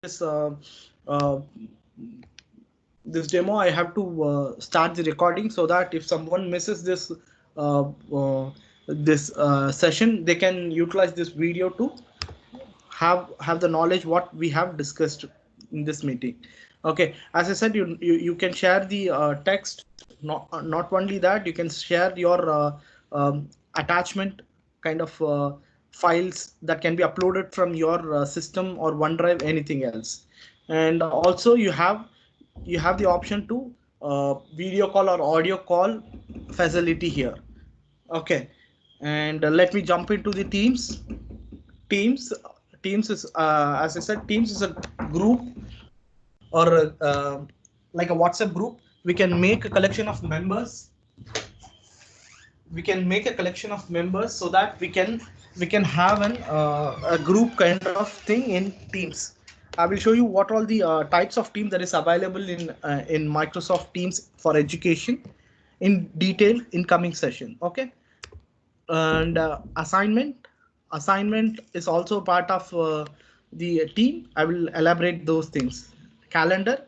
uh, this demo, I have to start the recording so that if someone misses uh, uh, this session, they can utilize this video to have the knowledge what we have discussed in this meeting. Okay, as I said, you can share the text. Not only that, you can share your attachment kind of files that can be uploaded from your system or OneDrive, anything else. And also you have the option to video call or audio call facility here. Okay, and let me jump into the Teams. Teams is, as I said, Teams is a group or like a WhatsApp group. We can make a collection of members. We can make a collection of members so that we can have a group kind of thing in Teams. I will show you what all the types of team that is available in Microsoft Teams for education in detail in coming session. Okay, and assignment is also part of the team. I will elaborate those things. Calendar,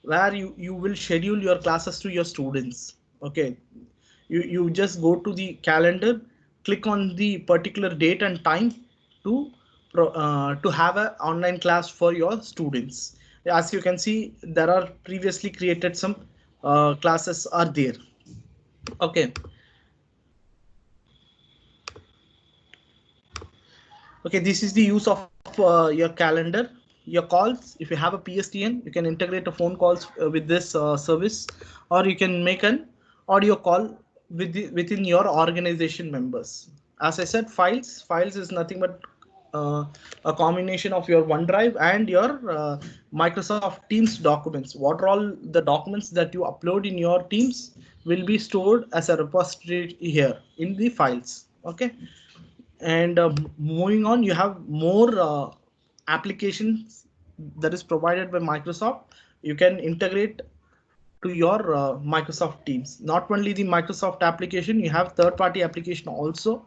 where you will schedule your classes to your students. Okay, you just go to the calendar, click on the particular date and time to to have an online class for your students. As you can see, there are previously created some classes are there. Okay, okay, this is the use of your calendar. Your calls, if you have a PSTN, you can integrate a phone calls with this service, or you can make an audio call within your organization members. As I said, files is nothing but a combination of your OneDrive and your Microsoft Teams documents. What are all the documents that you upload in your Teams will be stored as a repository here in the files. Okay, and moving on, you have more applications that is provided by Microsoft. You can integrate to your Microsoft Teams. Not only the Microsoft application, you have third-party application also,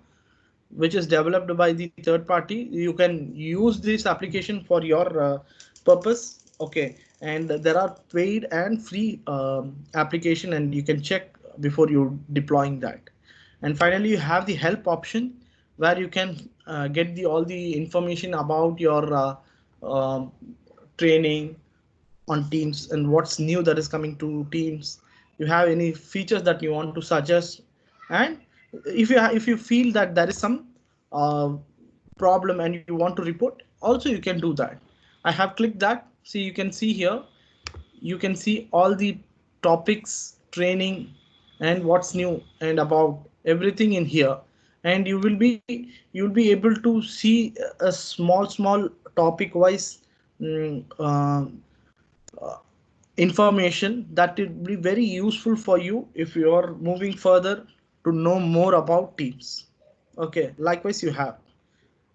which is developed by the third party. You can use this application for your purpose. Okay, and there are paid and free application, and you can check before you deploying that. And finally, you have the help option where you can get the all the information about your um training on Teams and what's new that is coming to Teams. You have any features that you want to suggest, and if you feel that there is some uh, problem and you want to report, also you can do that. I have clicked that. See, you can see here, you can see all the topics, training, and what's new and about everything in here. And you'll be able to see a small topic wise mm, information that will be very useful for you if you are moving further to know more about Teams. Okay, likewise you have.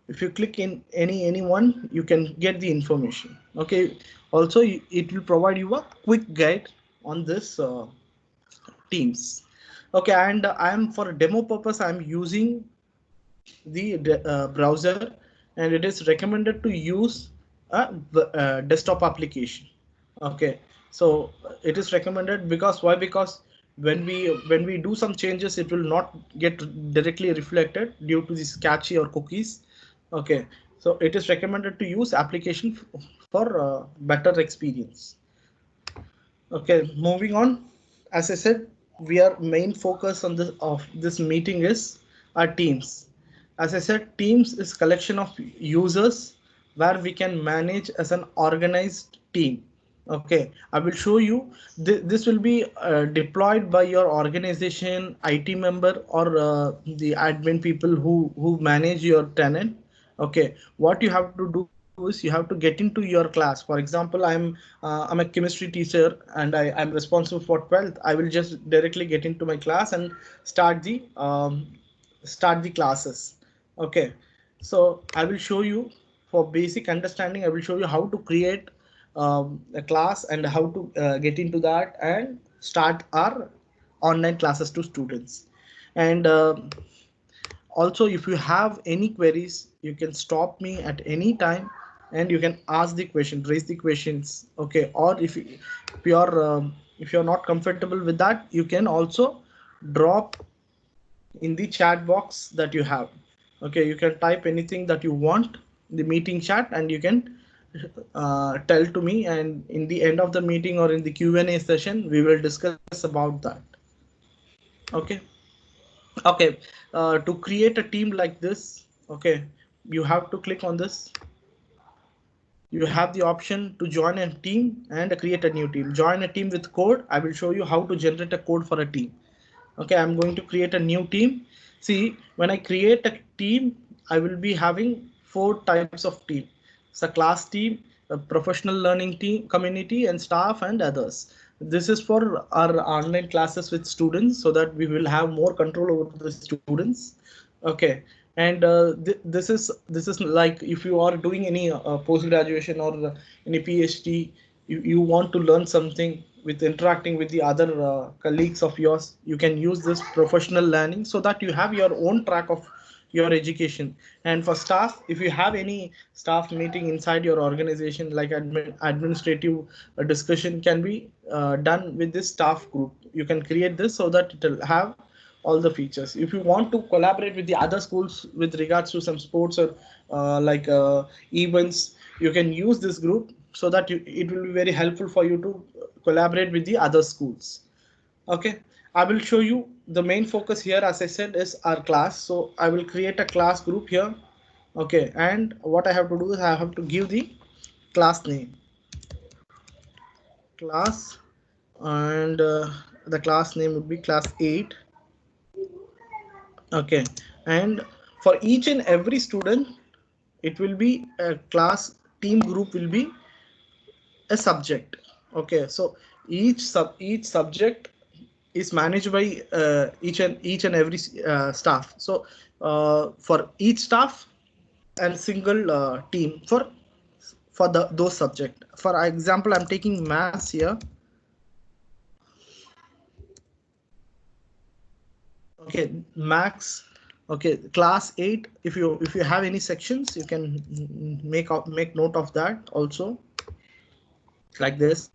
If you click in any one, you can get the information. Okay, also it will provide you a quick guide on this Teams. Okay, and I am for demo purpose, I am using the browser, and it is recommended to use a desktop application. Okay, so it is recommended because why? Because when we do some changes, it will not get directly reflected due to this cache or cookies. Okay, so it is recommended to use application for better experience. Okay, moving on. As I said, we are main focus on this meeting is our Teams. As I said, Teams is collection of users where we can manage as an organized team. Okay, I will show you. This will be deployed by your organization, IT member, or the admin people who manage your tenant. Okay, what you have to do is you have to get into your class. For example, I'm a chemistry teacher and I'm responsible for 12th. I will just directly get into my class and start the classes. Okay, so I will show you, for basic understanding, I will show you how to create a class and how to get into that and start our online classes to students. And also, if you have any queries, you can stop me at any time and you can ask the question, raise the questions. Okay, or if you're not comfortable with that, you can also drop in the chat box that you have. Okay, you can type anything that you want in the meeting chat, and you can tell to me, and in the end of the meeting or in the Q&A session we will discuss about that. Okay. Okay, to create a team like this, okay, you have to click on this. You have the option to join a team and create a new team. Join a team with code. I will show you how to generate a code for a team. Okay, I'm going to create a new team. See, when I create a team, I will be having 4 types of team. It's a class team, a professional learning team, community, and staff, and others. This is for our online classes with students, so that we will have more control over the students. Okay, and this is like if you are doing any post graduation or any PhD, you want to learn something with interacting with the other colleagues of yours, you can use this professional learning so that you have your own track of your education. And for staff, if you have any staff meeting inside your organization, like administrative discussion can be done with this staff group. You can create this so that it will have all the features. If you want to collaborate with the other schools with regards to some sports or events, you can use this group so that it will be very helpful for you to collaborate with the other schools. Okay, I will show you the main focus here, as I said, is our class. So I will create a class group here. Okay, and what I have to do is I have to give the class name, class, and the class name would be class 8. Okay, and for each and every student, it will be a class team group will be a subject. Okay, so each subject is managed by each and every staff. So for each staff and single team for those subject. For example, I'm taking maths here. Okay, max. Okay, class 8. If you have any sections, you can make note of that also, like this.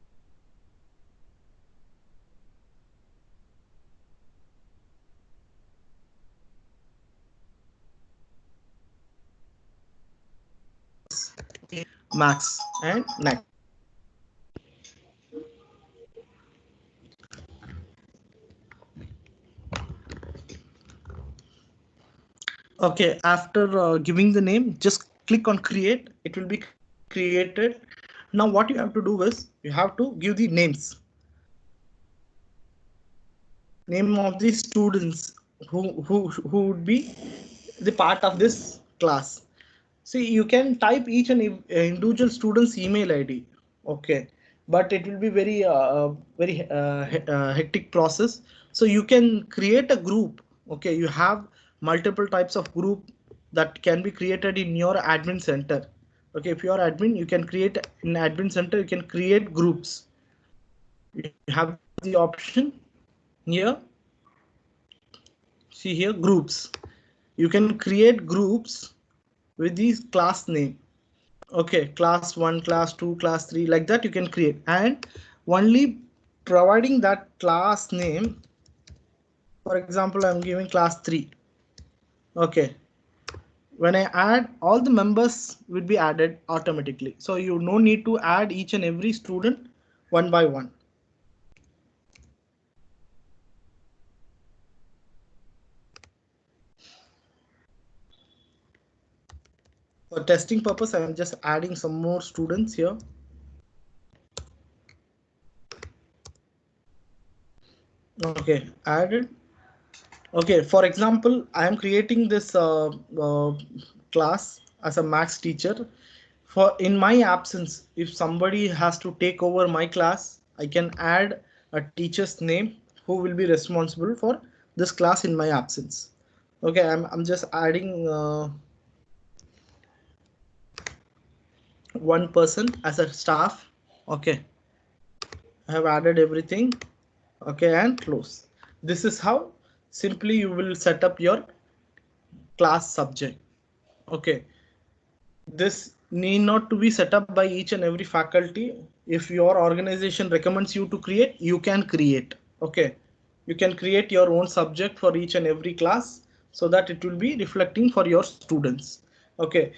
Max and next. Okay, after giving the name, just click on create. It will be created. Now what you have to do is you have to give the names. Name of the students who would be the part of this class. See, you can type each and individual student's email ID. Okay, but it will be very hectic process. So you can create a group. Okay, you have multiple types of group that can be created in your admin center. Okay, if you are admin, you can create in admin center. You can create groups. You have the option here. See here, groups. You can create groups with these class name. Okay, class 1, class 2, class 3, like that you can create, and only providing that class name. For example, I'm giving class 3. Okay, when I add, all the members will be added automatically, so you no need to add each and every student one by one. For testing purpose, I am just adding some more students here. Okay, added. Okay, for example, I am creating this class as a maths teacher. For in my absence, if somebody has to take over my class, I can add a teacher's name who will be responsible for this class in my absence. Okay, I'm just adding one person as a staff. Okay, I have added everything. Okay, and close. This is how simply you will set up your class subject. Okay, this need not to be set up by each and every faculty. If your organization recommends you to create, you can create. Okay, you can create your own subject for each and every class so that it will be reflecting for your students. Okay,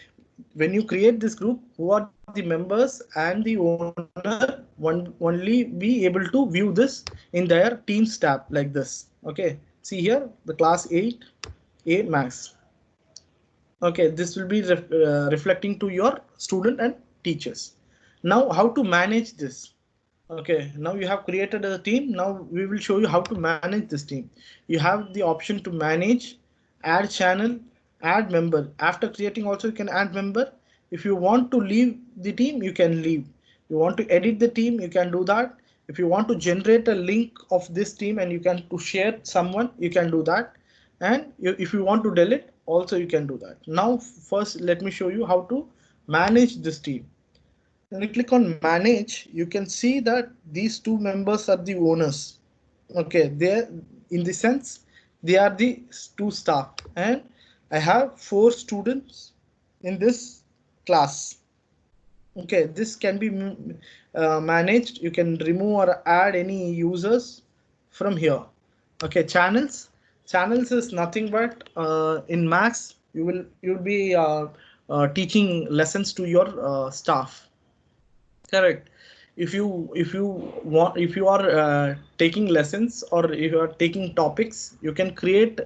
when you create this group, who are the members and the owner only be able to view this in their Teams tab like this. Okay, see here the class 8 A Max. Okay, this will be reflecting to your student and teachers. Now how to manage this? Okay, now you have created a team. Now we will show you how to manage this team. You have the option to manage, add channel, add member. After creating also you can add member. If you want to leave the team, you can leave. You want to edit the team, you can do that. If you want to generate a link of this team and you can to share someone, you can do that. And if you want to delete, also you can do that. Now first let me show you how to manage this team. When you click on manage, you can see that these two members are the owners. Okay, they in the sense they are the two staff, and I have 4 students in this class. Okay, this can be managed. You can remove or add any users from here. Okay, channels is nothing but in Max you'll be teaching lessons to your staff. Correct. If you want, if you are taking lessons or if you are taking topics, you can create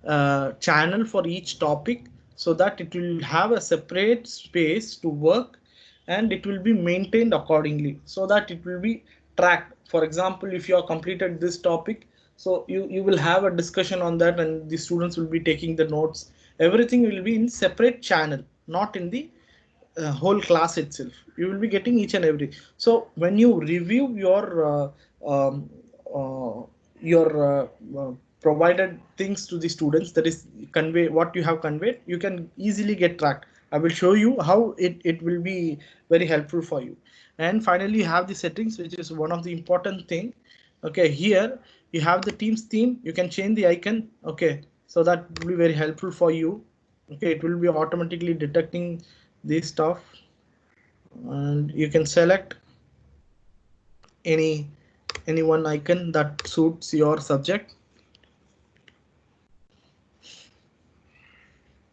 a channel for each topic so that it will have a separate space to work and it will be maintained accordingly so that it will be tracked. For example, if you have completed this topic, so you will have a discussion on that and the students will be taking the notes. Everything will be in separate channel, not in the whole class itself. You will be getting each and every. So when you review um, uh, your provided things to the students, that is convey what you have conveyed, you can easily get tracked. I will show you how it will be very helpful for you. And finally you have the settings, which is one of the important thing. Okay, here you have the teams theme. You can change the icon. Okay, so that will be very helpful for you. Okay, it will be automatically detecting this stuff, and you can select any one icon that suits your subject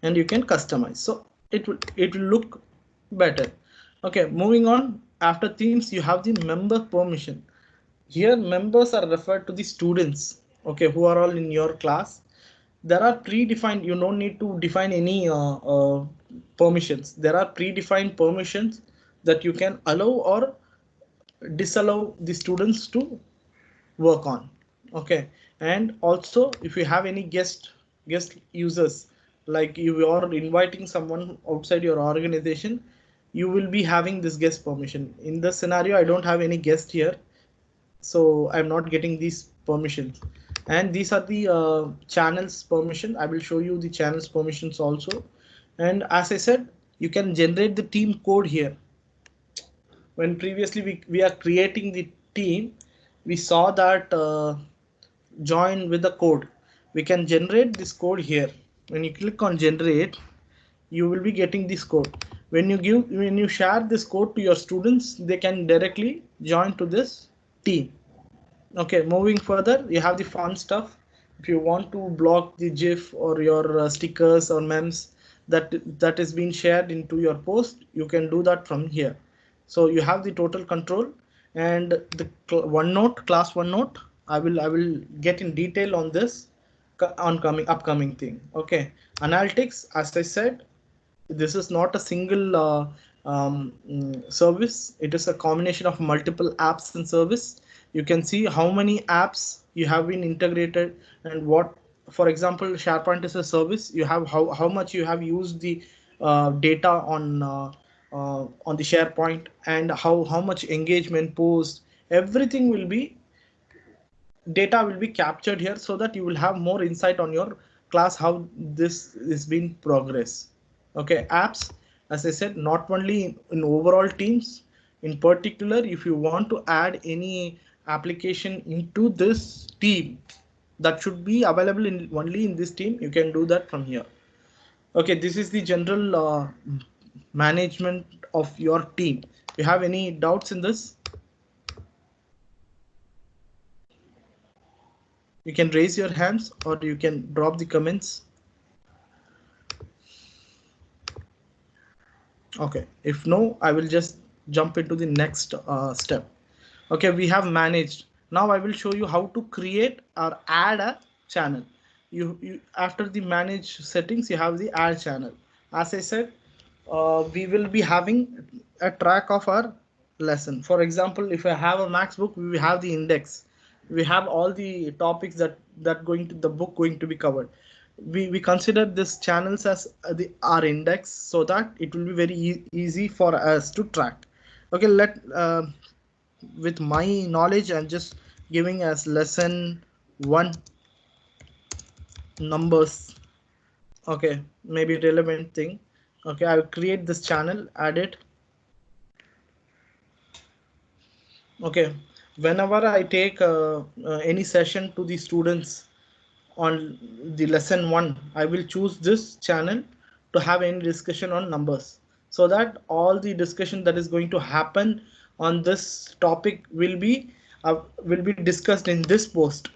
and you can customize, so it will look better. Okay, moving on. After themes you have the member permission. Here members are referred to the students, okay, who are all in your class. There are predefined, you don't need to define any permissions. There are predefined permissions that you can allow or disallow the students to work on. Okay, and also if you have any guest users, like you are inviting someone outside your organization, you will be having this guest permission. In the scenario I don't have any guest here, so I'm not getting these permissions. And these are the channels permission. I will show you the channels permissions also. And as I said, you can generate the team code here. When previously we are creating the team, we saw that join with the code. We can generate this code here. When you click on generate, you will be getting this code. When you share this code to your students, they can directly join to this team. Okay, moving further, you have the fun stuff. If you want to block the GIF or your stickers or memes that is being shared into your post, you can do that from here. So you have the total control. And the OneNote, class OneNote, I will get in detail on this on upcoming thing. Okay, analytics, as I said, this is not a single service. It is a combination of multiple apps and service. You can see how many apps you have been integrated and what. For example, SharePoint is a service. You have how much you have used the data on the SharePoint, and how much engagement, post, everything will be, data will be captured here so that you will have more insight on your class how this is being progress. Okay, apps, as I said, not only in overall teams, in particular if you want to add any application into this team that should be available in only in this team, you can do that from here. Okay, this is the general management of your team. You have any doubts in this? You can raise your hands or you can drop the comments. Okay, if no, I will just jump into the next step. Okay, we have managed. Now I will show you how to create or add a channel. You after the manage settings, you have the add channel. As I said, we will be having a track of our lesson. For example, if I have a Max book, we have the index. We have all the topics that going to the book going to be covered. We consider this channels as the our index so that it will be very easy for us to track. Okay, with my knowledge, I'm just giving as lesson 1 numbers. Okay, maybe relevant thing. Okay, I'll create this channel, add it. Okay, whenever I take any session to the students on the lesson 1, I will choose this channel to have any discussion on numbers, so that all the discussion that is going to happen on this topic will be discussed in this post.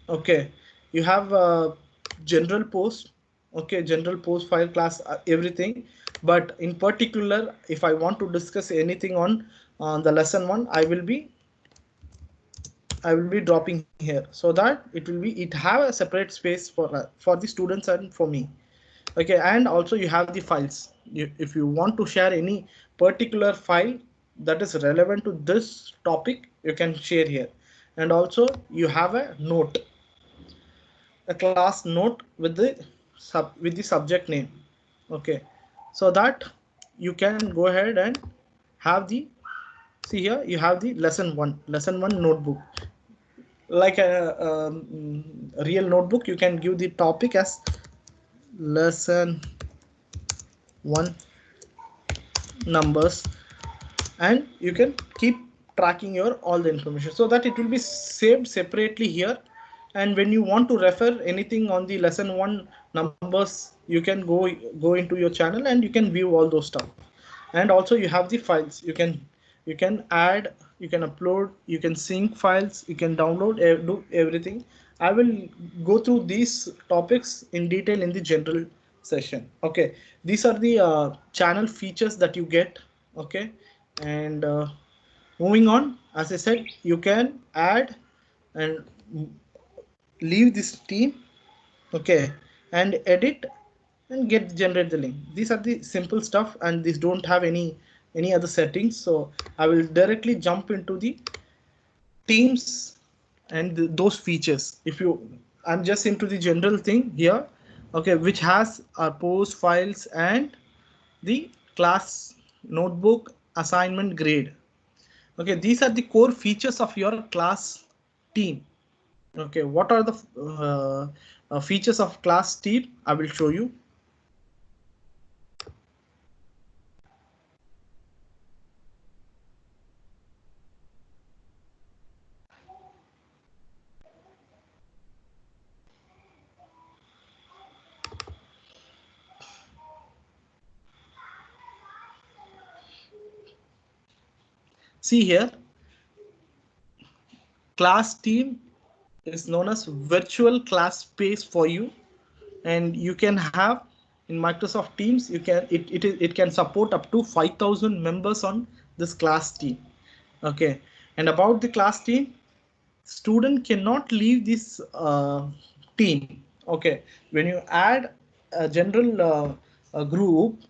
Okay, you have a general post. Okay, general post, file, class, everything. But in particular, if I want to discuss anything on the lesson 1, I will be dropping here so that it have a separate space for the students and for me. Okay, and also you have the files. If you want to share any particular file that is relevant to this topic, you can share here. And also you have a note, a class note with the subject name. Okay, so that you can go ahead and have the, see here you have the lesson 1 notebook. Like a real notebook, you can give the topic as lesson 1 numbers, and you can keep tracking your all the information so that it will be saved separately here. And when you want to refer anything on the lesson 1 numbers, you can go into your channel and you can view all those stuff. And also you have the files. You can add, you can upload, you can sync files, you can download, do everything. I will go through these topics in detail in the general session. Okay, these are the channel features that you get. Okay, and moving on, as I said, you can add and leave this team. Okay, and edit and generate the link. These are the simple stuff, and these don't have any other settings. So I will directly jump into the teams and those features. If you, I'm just into the general thing here. Okay, which has our post, files, and the class, notebook, assignment, grade. Okay, these are the core features of your class team. Okay, what are the features of class team? I will show you. See here, class team is known as virtual class space for you, and you can have in Microsoft Teams, you can it can support up to 5,000 members on this class team. Okay, and about the class team, student cannot leave this team. Okay, when you add a general group,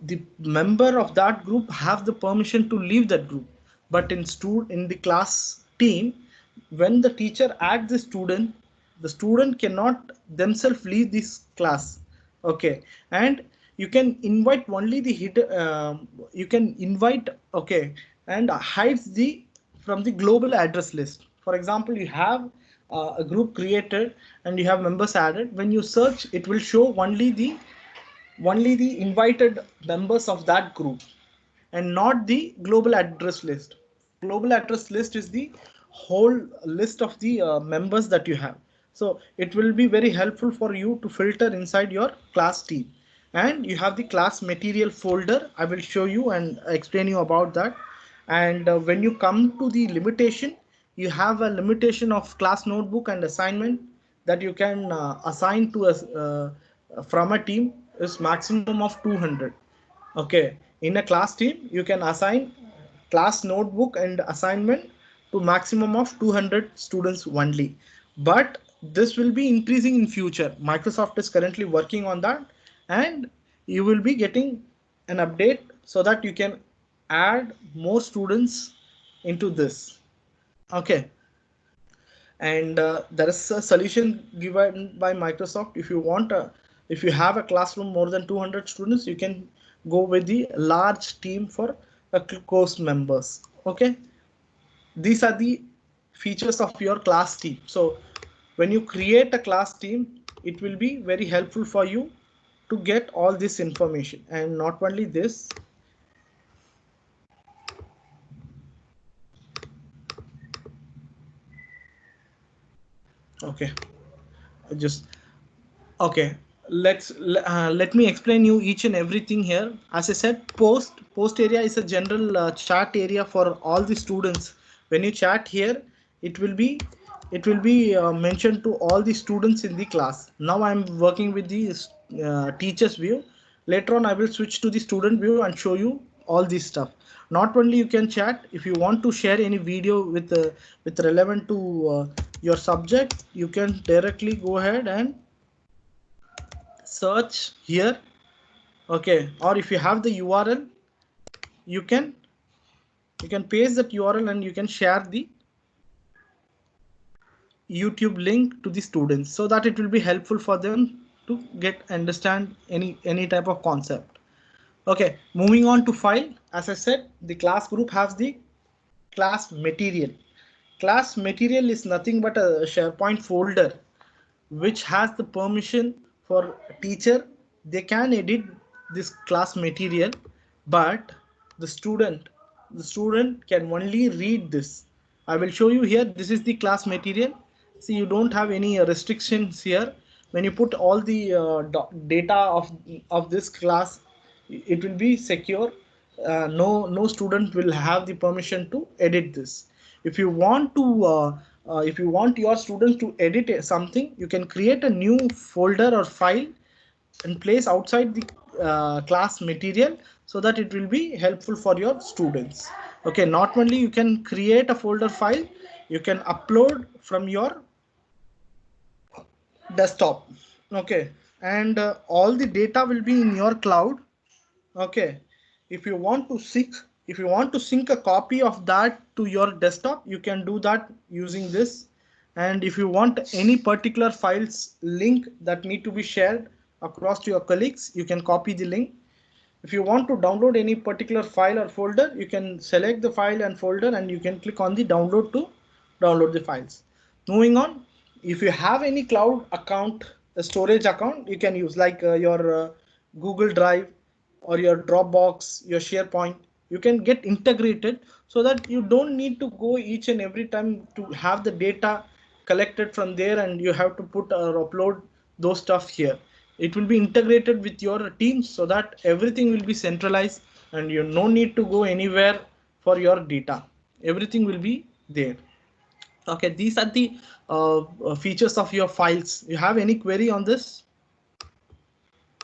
the member of that group have the permission to leave that group. But in the class team, when the teacher adds the student cannot themselves leave this class. Okay, and you can invite only the you can invite, okay, and hides the from the global address list. For example, you have a group created and you have members added. When you search, it will show only the invited members of that group and not the global address list. Global address list is the whole list of the members that you have. So it will be very helpful for you to filter inside your class team. and you have the class material folder. I will show you and explain you about that. And when you come to the limitation, you have a limitation of class notebook and assignment that you can assign to us from a team is maximum of 200. Okay, in a class team you can assign class notebook and assignment to maximum of 200 students only, but this will be increasing in future. Microsoft is currently working on that, and you will be getting an update so that you can add more students into this. Okay, and there is a solution given by Microsoft. If you have a classroom more than 200 students, you can go with the large team for a course members. Okay, these are the features of your class team. So when you create a class team, it will be very helpful for you to get all this information. And not only this, okay, just okay, let me explain you each and everything here. As I said, post area is a general chat area for all the students. When you chat here, it will be mentioned to all the students in the class. Now I'm working with the teachers view. Later on I will switch to the student view and show you all this stuff. Not only you can chat, if you want to share any video with relevant to your subject, you can directly go ahead and search here. Okay, or if you have the URL, you can paste that URL and you can share the YouTube link to the students so that it will be helpful for them to get understand any type of concept. Okay, moving on to file. As I said, the class group has the class material. Class material is nothing but a SharePoint folder which has the permission for teacher. They can edit this class material, but the student can only read this. I will show you here. This is the class material. See, you don't have any restrictions here. When you put all the data of this class, it will be secure. No student will have the permission to edit this. If you want to if you want your students to edit something, you can create a new folder or file and place outside the class material so that it will be helpful for your students. Okay, not only you can create a folder file, you can upload from your desktop. Okay, and all the data will be in your cloud. Okay, if you want to sync a copy of that to your desktop, you can do that using this. And if you want any particular files link that need to be shared across to your colleagues, you can copy the link. If you want to download any particular file or folder, you can select the file and folder and you can click on the download to download the files. Moving on, if you have any cloud account, a storage account, you can use like your Google Drive or your Dropbox, your SharePoint, you can get integrated so that you don't need to go each and every time to have the data collected from there and you have to put or upload those stuff here. It will be integrated with your teams so that everything will be centralized and you no need to go anywhere for your data. Everything will be there. Okay, these are the features of your files. You have any query on this?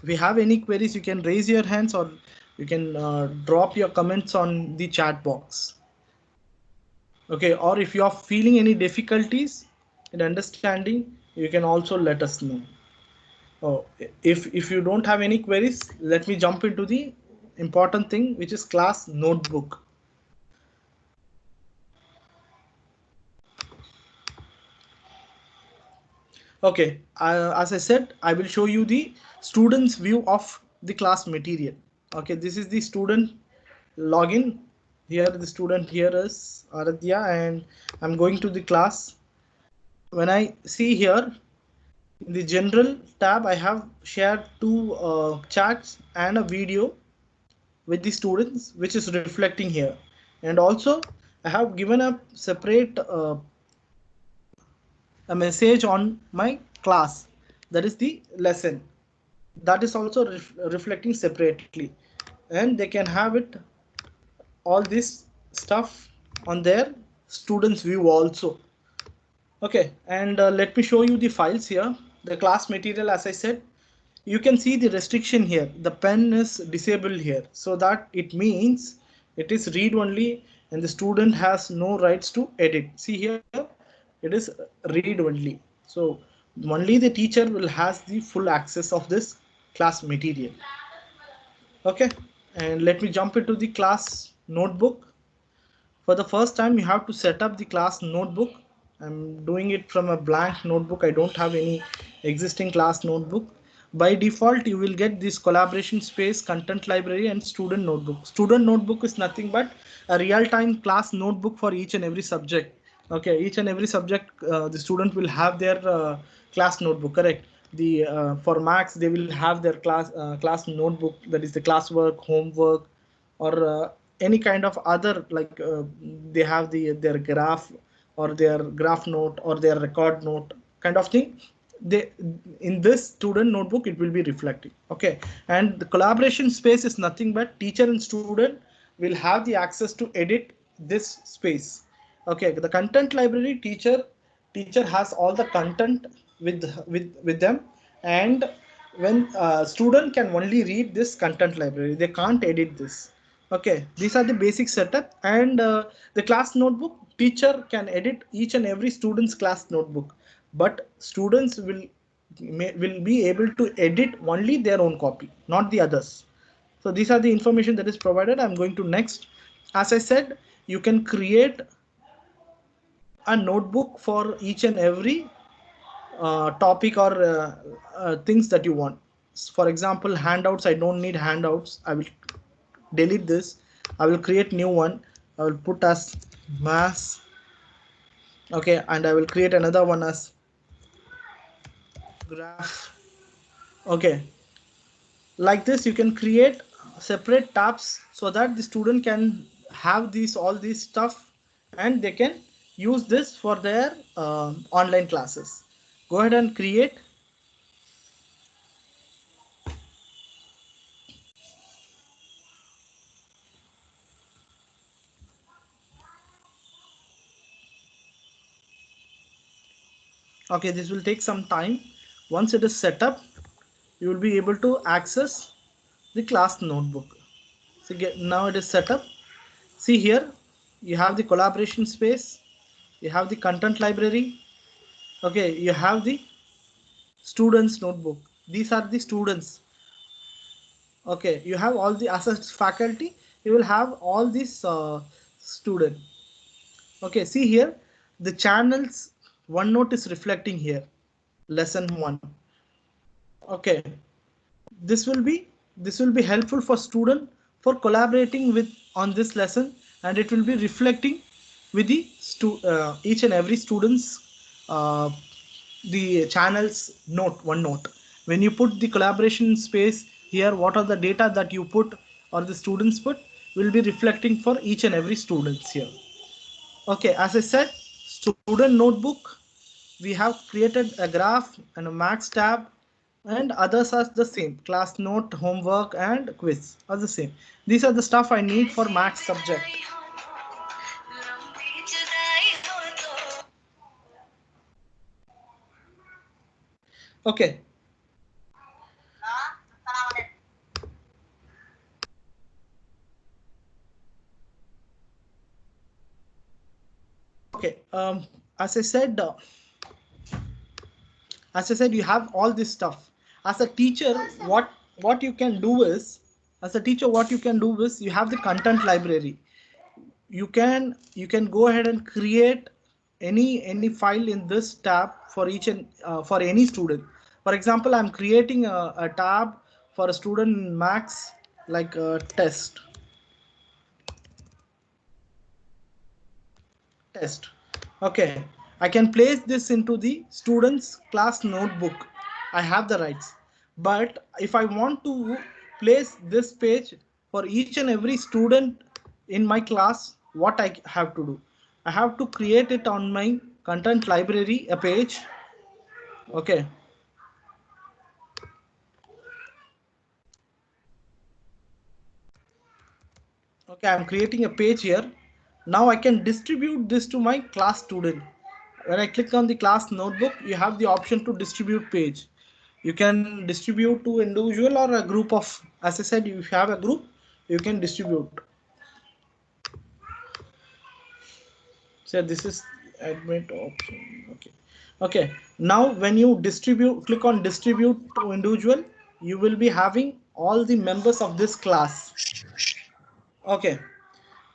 If you have any queries, you can raise your hands or you can drop your comments on the chat box. Okay, or if you are feeling any difficulties in understanding, you can also let us know. Oh, if you don't have any queries, let me jump into the important thing, which is class notebook. Okay, as I said, I will show you the student's view of the class material. Okay, this is the student login. Here the student here is Aradhya and I'm going to the class. When I see here in the general tab, I have shared two chats and a video with the students, which is reflecting here. And also I have given a separate a message on my class, that is the lesson. that is also reflecting separately, and they can have it all this stuff on their students view also. Okay, and let me show you the files here. The class material, as I said, you can see the restriction here. The pen is disabled here, so that it means it is read only and the student has no rights to edit. See here, it is read only. So only the teacher will has the full access of this class material. Okay, and let me jump into the class notebook. For the first time, you have to set up the class notebook. I'm doing it from a blank notebook. I don't have any existing class notebook. By default, you will get this collaboration space, content library, and student notebook. Student notebook is nothing but a real-time class notebook for each and every subject. Okay, each and every subject, the student will have their class notebook, correct? The for max, they will have their class notebook, that is the classwork, homework, or any kind of other, like they have their graph or their graph note or their record note kind of thing. They, in this student notebook, it will be reflecting. Okay, and the collaboration space is nothing but teacher and student will have the access to edit this space. Okay, the content library, teacher has all the content with them, and when student can only read this content library, they can't edit this. Okay, these are the basic setup, and the class notebook, teacher can edit each and every student's class notebook, but students will be able to edit only their own copy, not the others. So these are the information that is provided. I'm going to next. As I said, you can create a notebook for each and every topic or things that you want. For example, handouts, I don't need handouts. I will delete this. I will create new one. I will put as mass. Okay, and I will create another one as graph. Okay, like this you can create separate tabs so that the student can have these all this stuff, and they can use this for their online classes. Go ahead and create. Okay, this will take some time. Once it is set up, you will be able to access the class notebook. So now it is set up. See here, you have the collaboration space, you have the content library. Okay, you have the students notebook. These are the students. Okay, you have all the assessed faculty, you will have all these student. Okay, see here, the channels OneNote is reflecting here, lesson 1. Okay, this will be helpful for student for collaborating with on this lesson, and it will be reflecting with the each and every students uh, the channels note, OneNote. When you put the collaboration space here, what are the data that you put or the students put will be reflecting for each and every students here. Okay, as I said, student notebook, we have created a graph and a max tab, and others are the same. Class note, homework, and quiz are the same. These are the stuff I need for max subject. Okay. Okay. As I said, you have all this stuff. As a teacher, what you can do is, you have the content library. You can go ahead and create any file in this tab for each and for any student. For example, I'm creating a tab for a student in max, like test. Okay, I can place this into the students class notebook. I have the rights, but if I want to place this page for each and every student in my class, what I have to do, I have to create it on my content library, a page. Okay, Okay, I'm creating a page here. Now I can distribute this to my class student. When I click on the class notebook, you have the option to distribute page. You can distribute to individual or a group of, as I said, if you have a group, you can distribute. So this is admit option. Okay. Okay. Now when you distribute, click on distribute to individual, you will be having all the members of this class. Okay.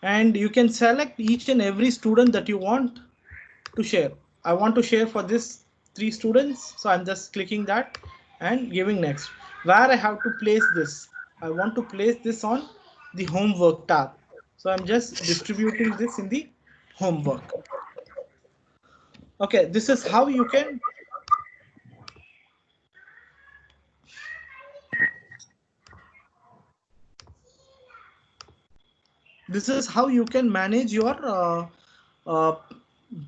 And you can select each and every student that you want to share. I want to share for this 3 students. So I'm just clicking that and giving next. Where I have to place this. I want to place this on the homework tab. So I'm just distributing this in the homework. Okay, this is how you can manage your uh,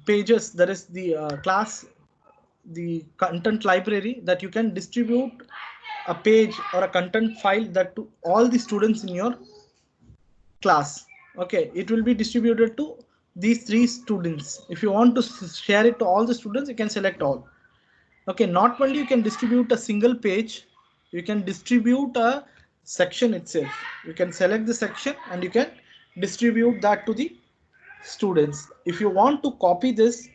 pages. That is the class, the content library, that you can distribute a page or a content file that to all the students in your class. Okay, it will be distributed to these 3 students. If you want to share it to all the students, you can select all. Okay, not only you can distribute a single page, you can distribute a section itself. You can select the section and you can distribute that to the students. If you want to copy this,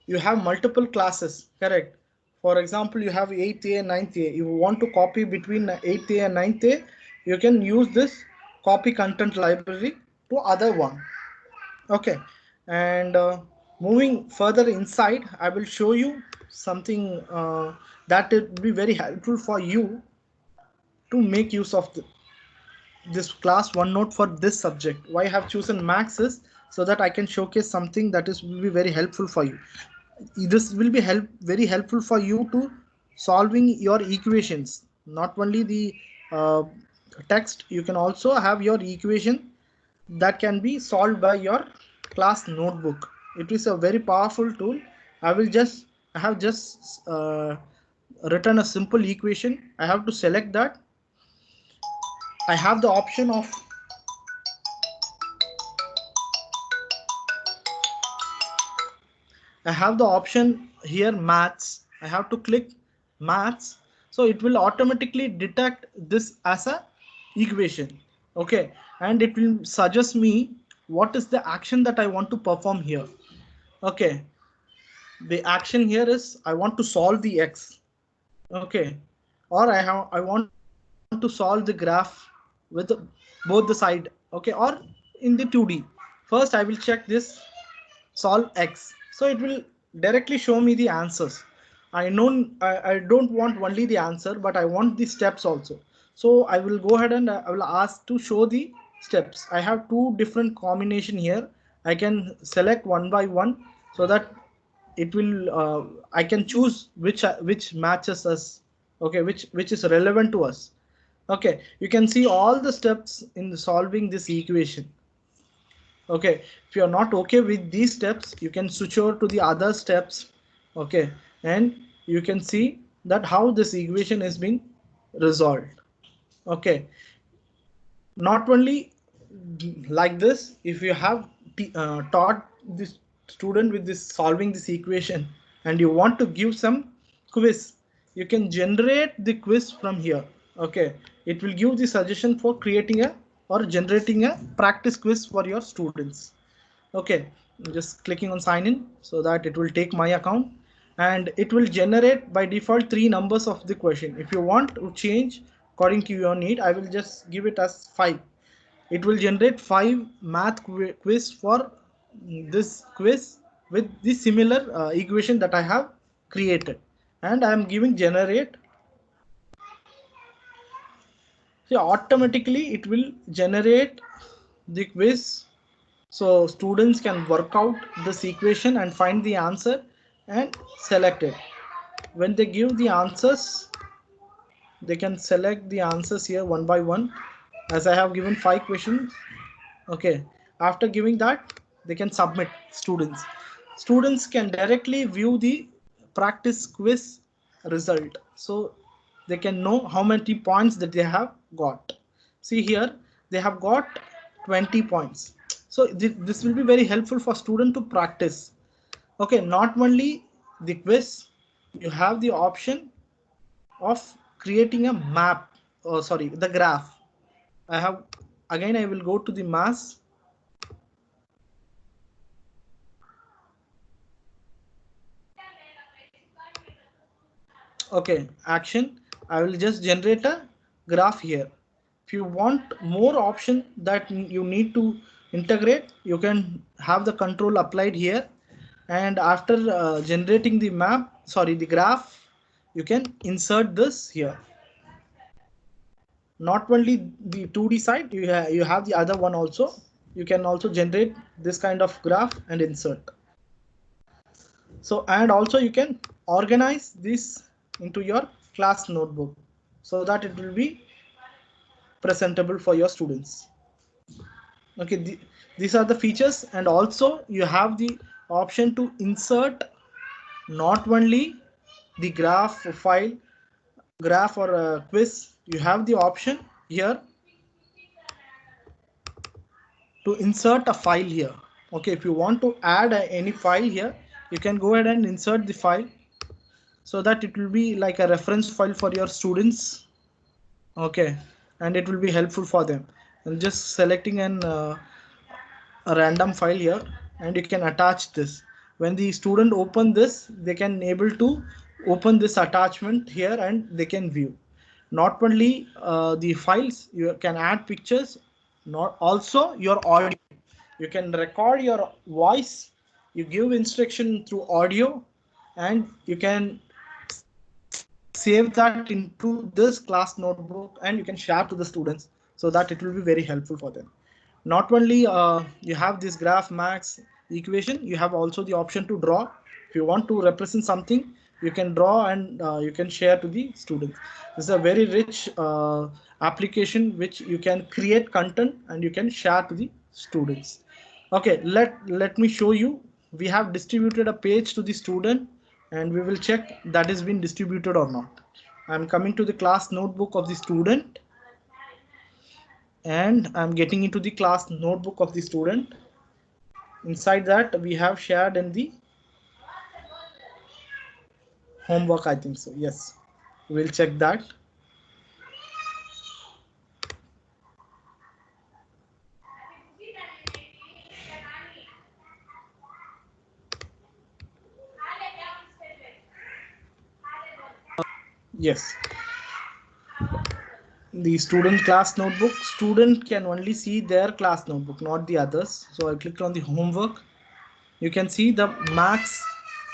you have multiple classes, correct? For example, you have 8th A and 9th A. You want to copy between 8th A and 9th A, you can use this copy content library to other one. Okay, and moving further inside, I will show you something that it will be very helpful for you to make use of this class OneNote for this subject. Why I have chosen Max is so that I can showcase something that is will be very helpful for you. This will be very helpful for you to solving your equations. Not only the uh, text, you can also have your equation that can be solved by your class notebook. It is a very powerful tool. I have just written a simple equation. I have to select that. I have the option of I have the option here maths. I have to click maths. So it will automatically detect this as a equation. Okay. And it will suggest me what is the action that I want to perform here. Okay. The action here is I want to solve the X. Okay. Or I want to solve the graph with both the side. Okay. Or in the 2D. First I will check this solve X. So it will directly show me the answers. I don't want only the answer, but I want the steps also. So I will go ahead and I will ask to show the steps. I have 2 different combination here. I can select one by one so that it will I can choose which matches us. Okay, which is relevant to us. Okay, you can see all the steps in solving this equation. Okay, if you are not okay with these steps, you can switch over to the other steps. Okay, and you can see that how this equation is being resolved. Okay, not only like this, if you have taught this student with this solving this equation and you want to give some quiz, you can generate the quiz from here. Okay, it will give the suggestion for creating a or generating a practice quiz for your students. Okay, just clicking on sign in so that it will take my account and it will generate by default 3 numbers of the question. If you want to change according to your need, I will just give it as 5. It will generate 5 math quiz for this quiz with the similar equation that I have created, and I am giving generate. So automatically it will generate the quiz, so students can work out this equation and find the answer and select it. When they give the answers, they can select the answers here one by one, as I have given 5 questions. Okay, after giving that, they can submit. Students can directly view the practice quiz result, so they can know how many points that they have got. See here, they have got 20 points. So this will be very helpful for student to practice. Okay, not only the quiz, you have the option of creating a map. Oh, sorry, the graph. I have, again, I will go to the mass. Okay, action. I will just generate a graph here. If you want more option that you need to integrate, you can have the control applied here. And after generating the map, sorry, the graph, you can insert this here. Not only the 2D side, you have the other one also. You can also generate this kind of graph and insert. So, and also you can organize this into your class notebook so that it will be presentable for your students. Okay, these are the features, and also you have the option to insert not only the graph file, graph or a quiz. You have the option here to insert a file here. Okay, if you want to add any file here, you can go ahead and insert the file so that it will be like a reference file for your students. Okay, and it will be helpful for them. And just selecting a random file here, and you can attach this. When the student open this, they can able to open this attachment here and they can view. Not only the files, you can add pictures, not also your audio. You can record your voice, you give instruction through audio, and you can save that into this class notebook and you can share to the students so that it will be very helpful for them. Not only you have this graph max equation, you have also the option to draw. If you want to represent something, you can draw and you can share to the students. This is a very rich application which you can create content and you can share to the students. Okay, let me show you. We have distributed a page to the student and we will check that is been distributed or not. I'm coming to the class notebook of the student and I'm getting into the class notebook of the student. Inside that we have shared in the homework, I think so. Yes, we'll check that. Yes, the student class notebook, student can only see their class notebook, not the others. So I clicked on the homework. You can see the max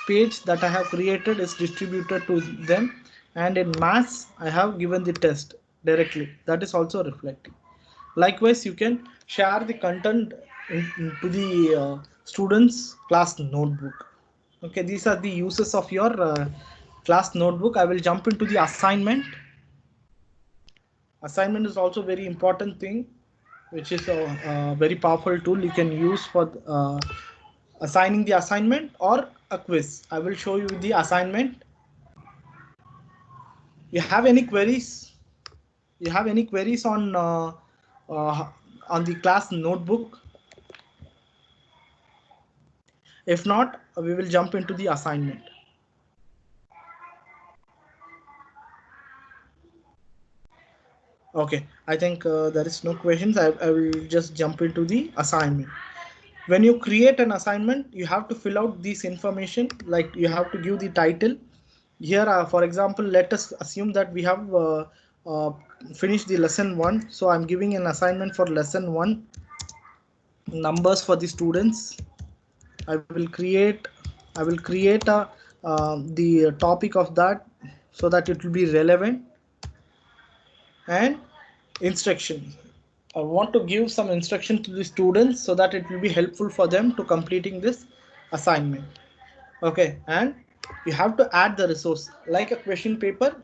page that I have created is distributed to them, and in maths I have given the test directly. That is also reflecting. Likewise, you can share the content to the students class notebook. Okay, these are the uses of your class notebook. I will jump into the assignment. Assignment is also very important thing, which is a very powerful tool you can use for assigning the assignment or a quiz. I will show you the assignment. You have any queries? You have any queries uh, on the class notebook? If not, we will jump into the assignment. Okay, I think there is no questions. I will just jump into the assignment. When you create an assignment, you have to fill out this information, like you have to give the title. Here, for example, let us assume that we have finished the lesson 1. So I'm giving an assignment for lesson 1, numbers for the students. I will create a the topic of that so that it will be relevant, and instruction. I want to give some instruction to the students so that it will be helpful for them to completing this assignment. Okay, and you have to add the resource like a question paper.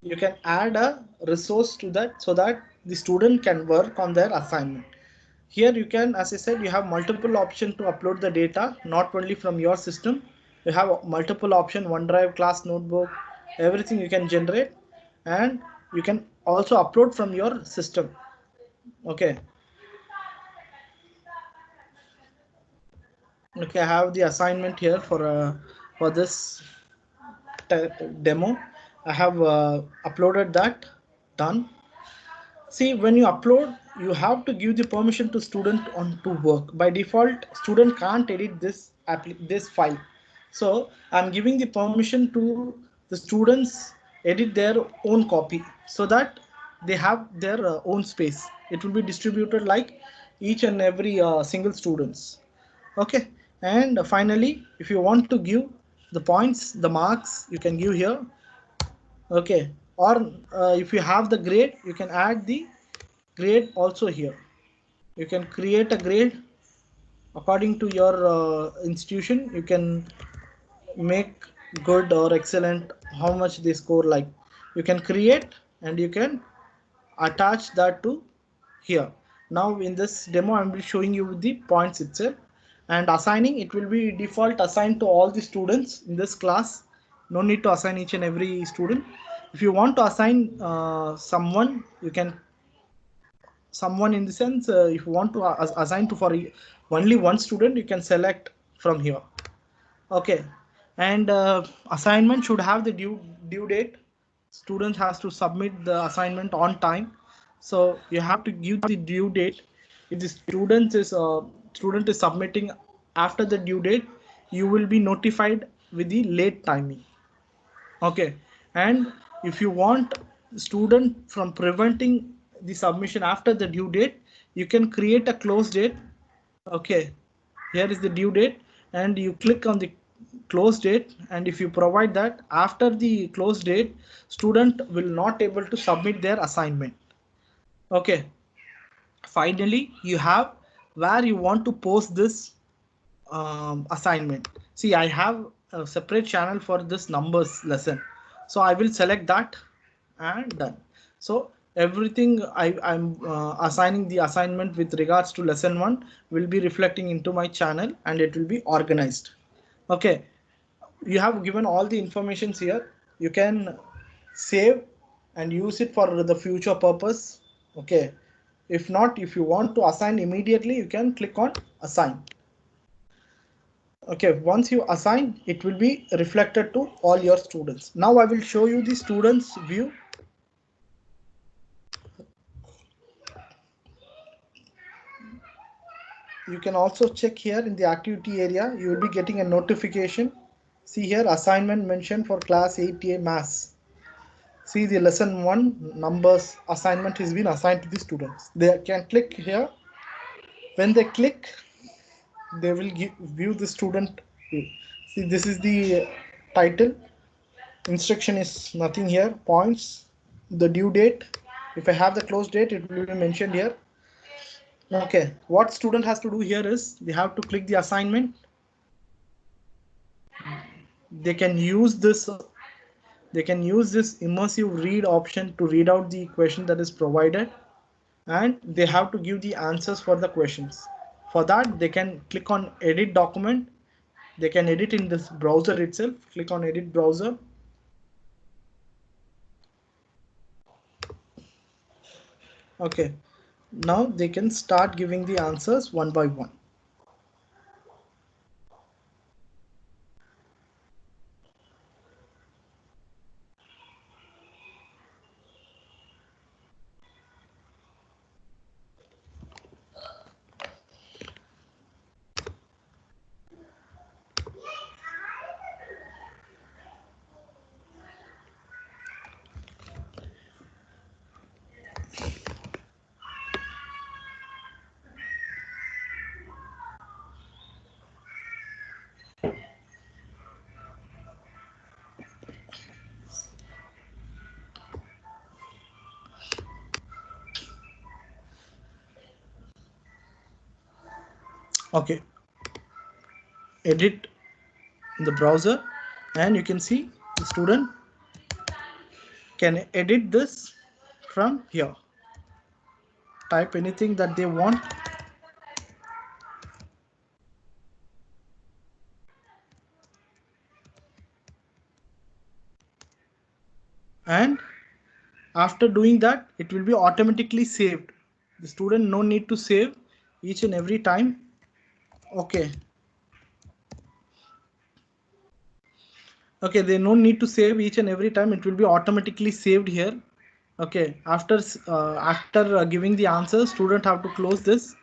You can add a resource to that so that the student can work on their assignment. Here you can, as I said, you have multiple options to upload the data, not only from your system. You have multiple option, OneDrive, class notebook, everything you can generate, and you can also upload from your system. Okay. Okay, I have the assignment here for this demo. I have uploaded that. Done. See, when you upload, you have to give the permission to student on to work. By default, student can't edit this file. So I'm giving the permission to the students edit their own copy so that they have their own space. It will be distributed like each and every single students. Okay, and finally, if you want to give the points, the marks, you can give here. Okay, or if you have the grade, you can add the grade also here. You can create a grade according to your institution. You can make good or excellent, how much they score, like you can create and you can attach that to here. Now in this demo I'm showing you the points itself, and assigning, it will be default assigned to all the students in this class. No need to assign each and every student. If you want to assign someone, you can, someone in the sense, if you want to assign to for only one student, you can select from here. Okay, and assignment should have the due date. Student has to submit the assignment on time, so you have to give the due date. If the student is submitting after the due date, you will be notified with the late timing. Okay, and if you want student from preventing the submission after the due date, you can create a close date. Okay, here is the due date, and you click on the close date, and if you provide that after the close date, student will not able to submit their assignment. Okay, finally you have where you want to post this assignment. See, I have a separate channel for this numbers lesson, so I will select that and done. So everything I'm assigning the assignment with regards to lesson 1 will be reflecting into my channel, and it will be organized. Okay, you have given all the informations here. You can save and use it for the future purpose. Okay, if not, if you want to assign immediately, you can click on assign. Okay, once you assign, it will be reflected to all your students. Now I will show you the students view. You can also check here in the activity area, you will be getting a notification. See here, assignment mentioned for class 8A maths. See, the lesson 1 numbers assignment has been assigned to the students. They can click here. When they click, they will view the student view. See, this is the title. Instruction is nothing here. Points, the due date. If I have the close date, it will be mentioned here. Okay, what student has to do here is they have to click the assignment. They can use this immersive read option to read out the question that is provided, and they have to give the answers for the questions. For that, they can click on edit document. They can edit in this browser itself. Click on edit browser. Okay, now they can start giving the answers one by one. Okay, edit in the browser, and you can see the student can edit this from here. Type anything that they want. And after doing that, it will be automatically saved. The student no need to save each and every time. Okay, Okay, they no need to save each and every time. It will be automatically saved here. Okay, after giving the answer, student have to close this,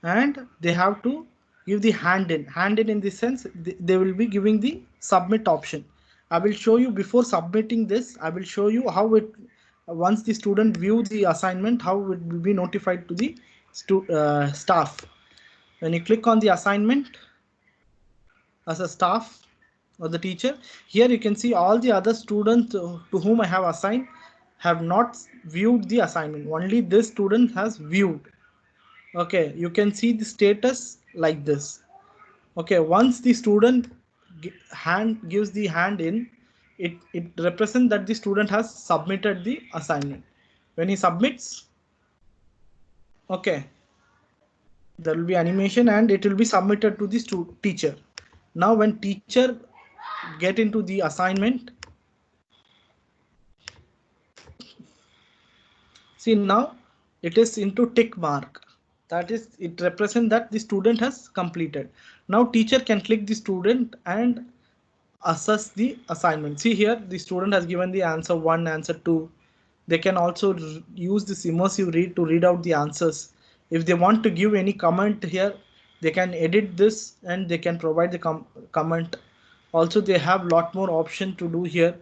and they have to give the hand in the sense they will be giving the submit option. I will show you before submitting this. I will show you how it once the student view the assignment, how it will be notified to the staff. When you click on the assignment as a staff or the teacher, here you can see all the other students to whom I have assigned have not viewed the assignment. Only this student has viewed. Okay, you can see the status like this. Okay, once the student gives the hand in, it represents that the student has submitted the assignment. When he submits, okay, there will be animation and it will be submitted to the teacher. Now when teacher get into the assignment, see now it is into tick mark. That is, it represents that the student has completed. Now teacher can click the student and assess the assignment. See here, the student has given the answer 1, answer 2. They can also use this immersive read to read out the answers. If they want to give any comment here, they can edit this and they can provide the comment. Also, they have lot more option to do here.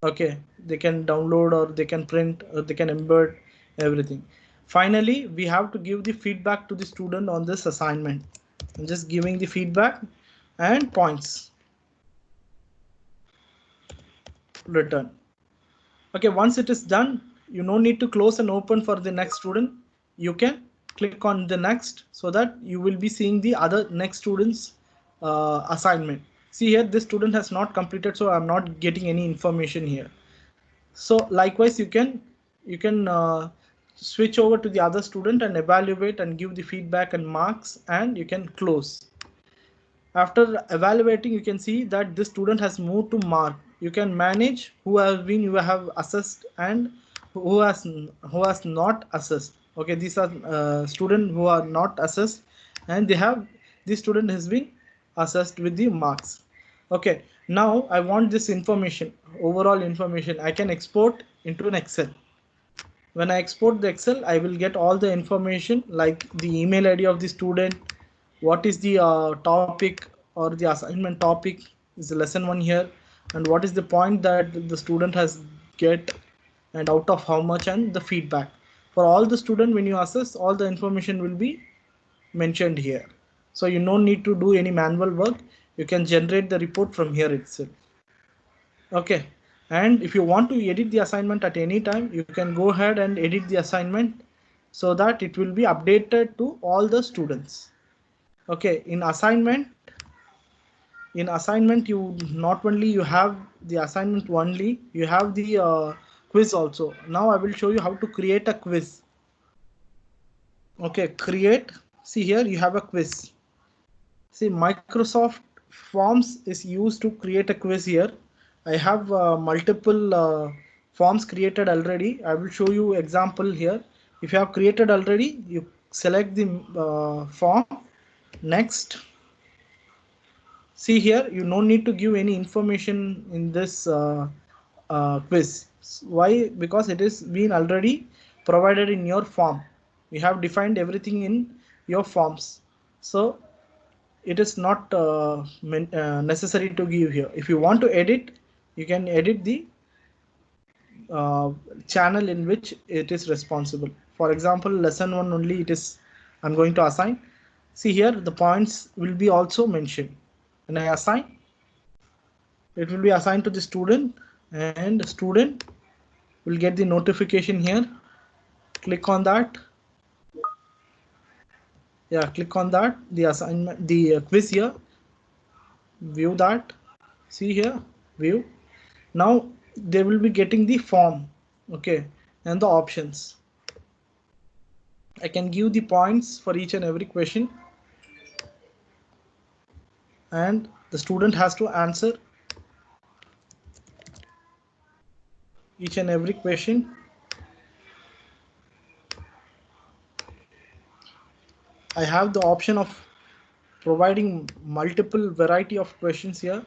Okay, they can download or they can print or they can embed everything. Finally, we have to give the feedback to the student on this assignment. I'm just giving the feedback and points. Return. Okay, once it is done, you no need to close and open for the next student. You can click on the next so that you will be seeing the other next student's assignment. See here, this student has not completed, so I'm not getting any information here. So likewise, you can switch over to the other student and evaluate and give the feedback and marks, and you can close. After evaluating, you can see that this student has moved to mark. You can manage who you have assessed and who has not assessed. Okay, these are students who are not assessed, and this student has been assessed with the marks. Okay, now I want this information, overall information. I can export into an Excel. When I export the Excel, I will get all the information like the email ID of the student, what is the topic or the assignment topic is the lesson 1 here, and what is the point that the student has get and out of how much, and the feedback. For all the student, when you assess, all the information will be mentioned here. So you don't need to do any manual work. You can generate the report from here itself. Okay, and if you want to edit the assignment at any time, you can go ahead and edit the assignment so that it will be updated to all the students. Okay, in assignment you not only you have the assignment only, you have the quiz also. Now I will show you how to create a quiz. Okay, create. See here, you have a quiz. See, Microsoft Forms is used to create a quiz here. I have multiple forms created already. I will show you example here. If you have created already, you select the form. Next, see here, you no need to give any information in this quiz. Why? Because it is been already provided in your form. You have defined everything in your forms. So it is not necessary to give here. If you want to edit, you can edit the uh, channel in which it is responsible. For example, lesson 1 only it is I'm going to assign. See here, the points will be also mentioned. When I assign, it will be assigned to the student, and the student will get the notification here. Click on that. Yeah, click on that, the assignment, the quiz here. View that. See here, view. Now they will be getting the form. Okay, and the options. I can give the points for each and every question, and the student has to answer each and every question. I have the option of providing multiple variety of questions here,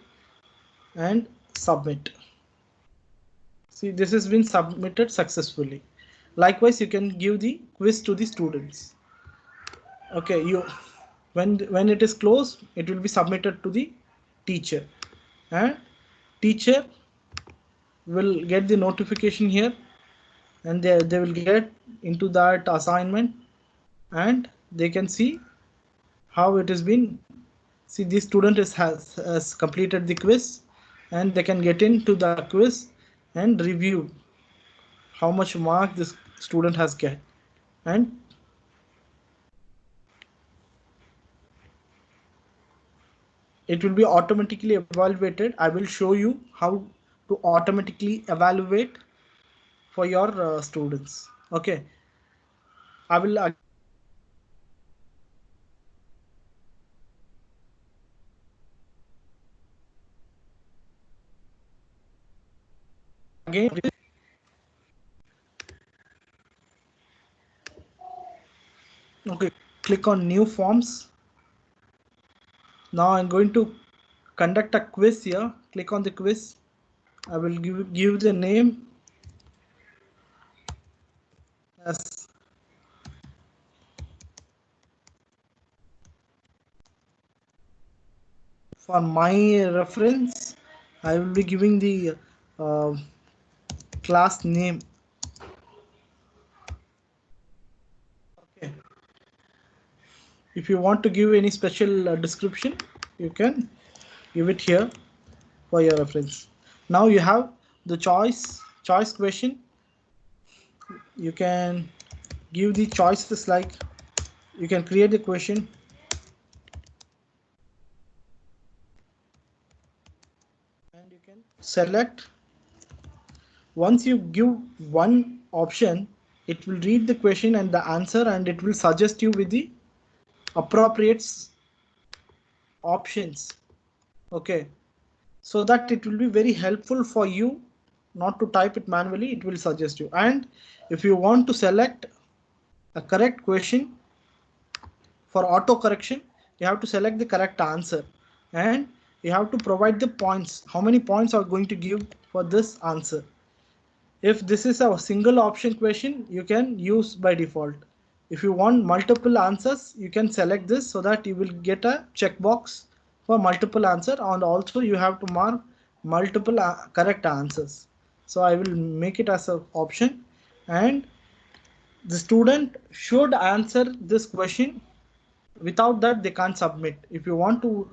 and submit. See, this has been submitted successfully. Likewise, you can give the quiz to the students. Okay, when it is closed, it will be submitted to the teacher, and teacher will get the notification here, and they will get into that assignment, and they can see how it has been. See, this student has completed the quiz, and they can get into the quiz and review how much mark this student has get, and it will be automatically evaluated. I will show you how to automatically evaluate for your students. Okay, I will again. Okay, click on new forms. Now I'm going to conduct a quiz here. Click on the quiz. I will give the name as for my reference. I will be giving the class name. Okay. If you want to give any special description, you can give it here for your reference. Now you have the choice question. You can give the choices, like you can create the question, and you can select. Once you give one option, it will read the question and the answer, and it will suggest you with the appropriate options. Okay, so that it will be very helpful for you not to type it manually. It will suggest you. And if you want to select a correct question for auto correction, you have to select the correct answer, and you have to provide the points. How many points are going to give for this answer? If this is a single option question, you can use by default. If you want multiple answers, you can select this so that you will get a checkbox for multiple answer, and also you have to mark multiple correct answers. So I will make it as an option, and the student should answer this question. Without that, they can't submit. If you want to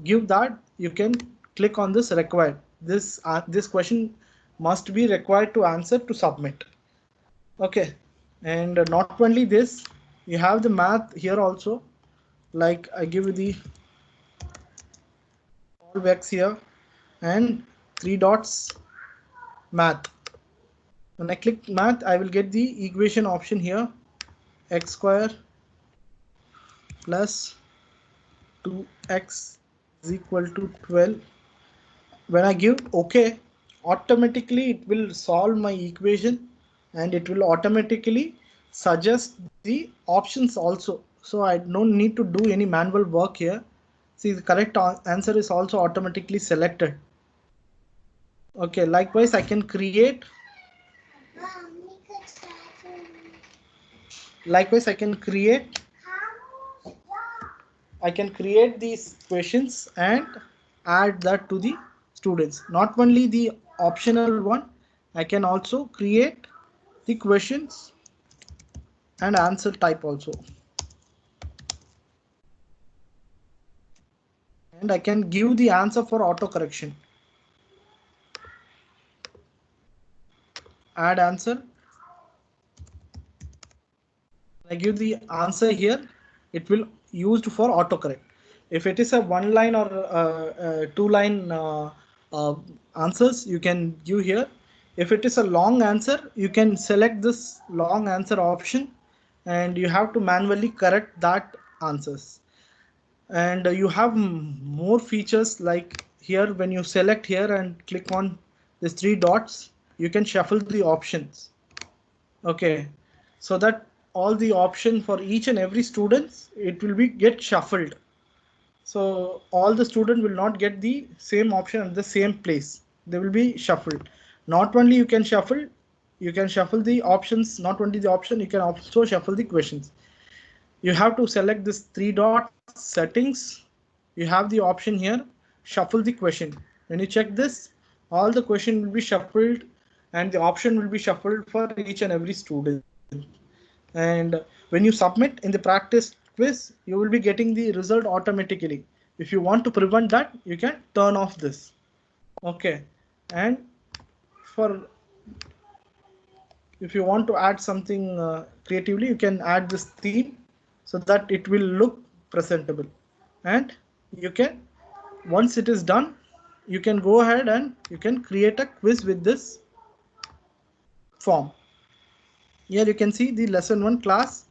give that, you can click on this required. This question must be required to answer to submit. Okay, and not only this, you have the math here also. Like I give you the all x here and 3 dots math. When I click math, I will get the equation option here, x square plus 2x is equal to 12. When I give OK, automatically it will solve my equation, and it will automatically suggest the options also. So I don't need to do any manual work here. See, the correct answer is also automatically selected. Okay, likewise I can create. Likewise I can create these questions and add that to the students. Not only the optional one, I can also create the questions and answer type also. And I can give the answer for auto correction. Add answer. I give the answer here. It will used for autocorrect. If it is a 1 line or 2 line answers, you can give here. If it is a long answer, you can select this long answer option, and you have to manually correct that answers. And you have more features, like here when you select here and click on these 3 dots, you can shuffle the options. Okay, so that all the option for each and every students, it will be get shuffled. So all the student will not get the same option at the same place. They will be shuffled. Not only you can shuffle the options, not only the option, you can also shuffle the questions. You have to select this three dots settings. You have the option here, shuffle the question. When you check this, all the question will be shuffled and the option will be shuffled for each and every student. And when you submit in the practice quiz, you will be getting the result automatically. If you want to prevent that, you can turn off this. Okay. And for if you want to add something creatively, you can add this theme so that it will look presentable. And you can, once it is done, you can go ahead and you can create a quiz with this form. Here you can see the lesson 1 class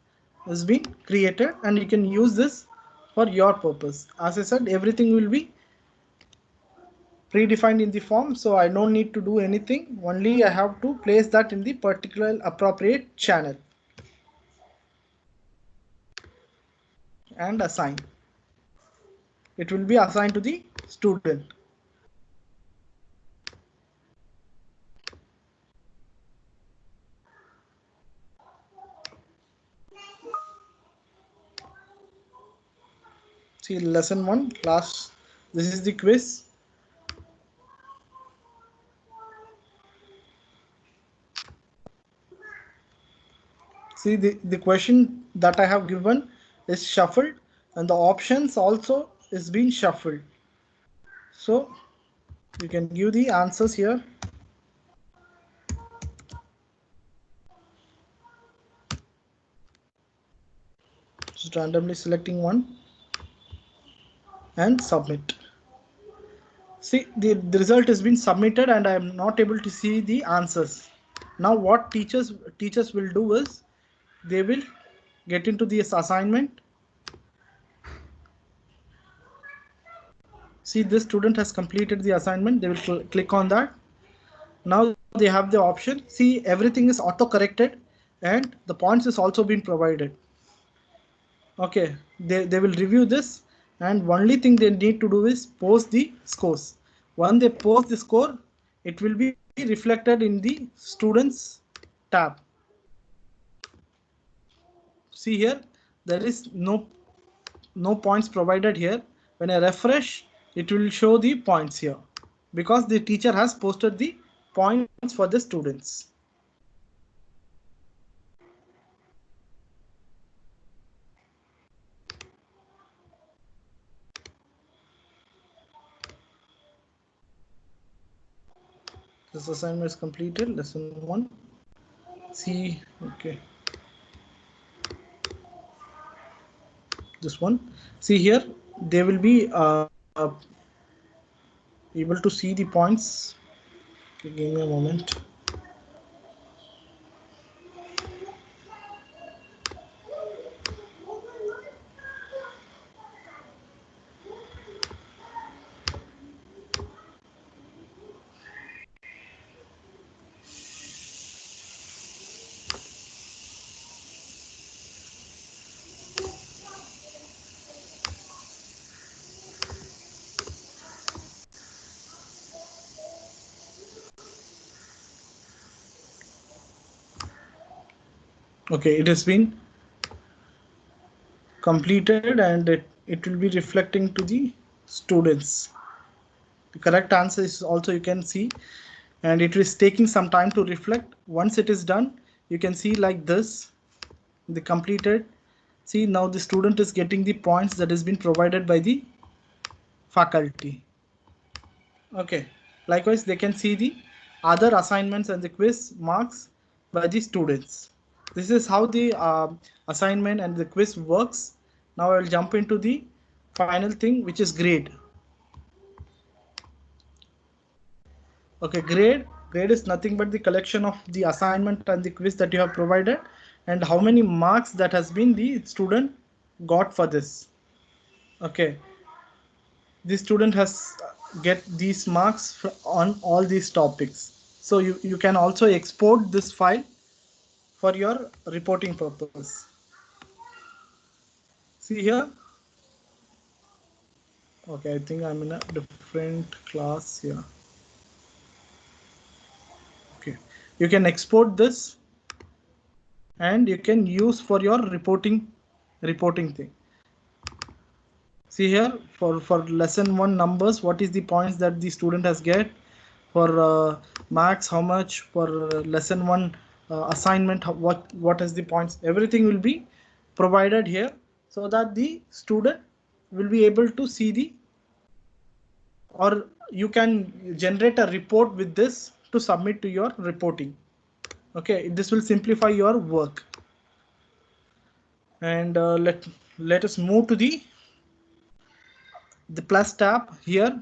has been created and you can use this for your purpose. As I said, everything will be predefined in the form, so I don't need to do anything. Only I have to place that in the particular appropriate channel and assign. It will be assigned to the student. See, lesson 1 class, this is the quiz. See, the question that I have given is shuffled and the options also is being shuffled. So you can give the answers here. Just randomly selecting one and submit. See, the result has been submitted and I am not able to see the answers. Now what teachers will do is they will get into this assignment. See, this student has completed the assignment. They will click on that. Now they have the option. See, everything is auto corrected and the points is also been provided. Okay, they will review this and only thing they need to do is post the scores. When they post the score, it will be reflected in the students tab. See here, there is no points provided here. When I refresh, it will show the points here because the teacher has posted the points for the students. This assignment is completed, lesson 1. See, okay. This one. See here, they will be able to see the points. Okay, give me a moment. Okay, it has been completed and it will be reflecting to the students. The correct answer is also you can see, and it is taking some time to reflect. Once it is done, you can see like this, the completed. See, now the student is getting the points that has been provided by the faculty. Okay, likewise they can see the other assignments and the quiz marks by the students. This is how the assignment and the quiz works. Now I will jump into the final thing, which is grade. Okay, grade is nothing but the collection of the assignment and the quiz that you have provided and how many marks that has been the student got for this. Okay, the student has get these marks on all these topics. So you can also export this file for your reporting purpose. See here, Okay, I think I'm in a different class here. Okay, you can export this and you can use for your reporting thing. See here for lesson 1 numbers, what is the points that the student has get, for max how much, for lesson 1 assignment what is the points, everything will be provided here, so that the student will be able to see the, or you can generate a report with this to submit to your reporting. Okay, this will simplify your work. And let us move to the plus tab. Here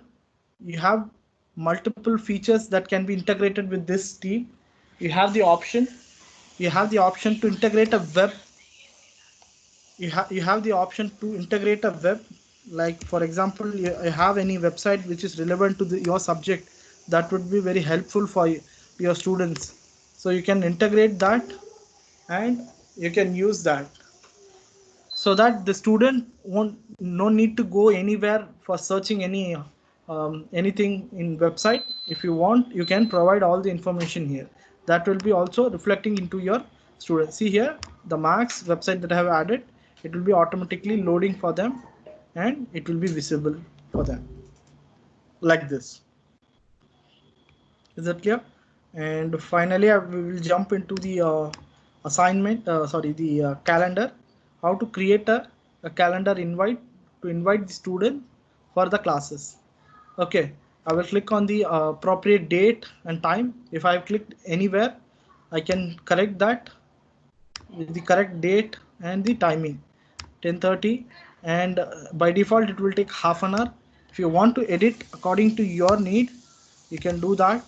you have multiple features that can be integrated with this team. You have the option to integrate a web. You have the option to integrate a web, like for example you have any website which is relevant to your subject, that would be very helpful for your students, so you can integrate that and you can use that, so that the student won't no need to go anywhere for searching anything in website. If you want, you can provide all the information here. That will be also reflecting into your students. See here, the marks website that I have added, it will be automatically loading for them and it will be visible for them like this. Is that clear? And finally, we will jump into the calendar. How to create a calendar invite to invite the student for the classes. Okay, I will click on the appropriate date and time. If I have clicked anywhere, I can correct that with the correct date and the timing, 10:30, and by default it will take half an hour. If you want to edit according to your need, you can do that,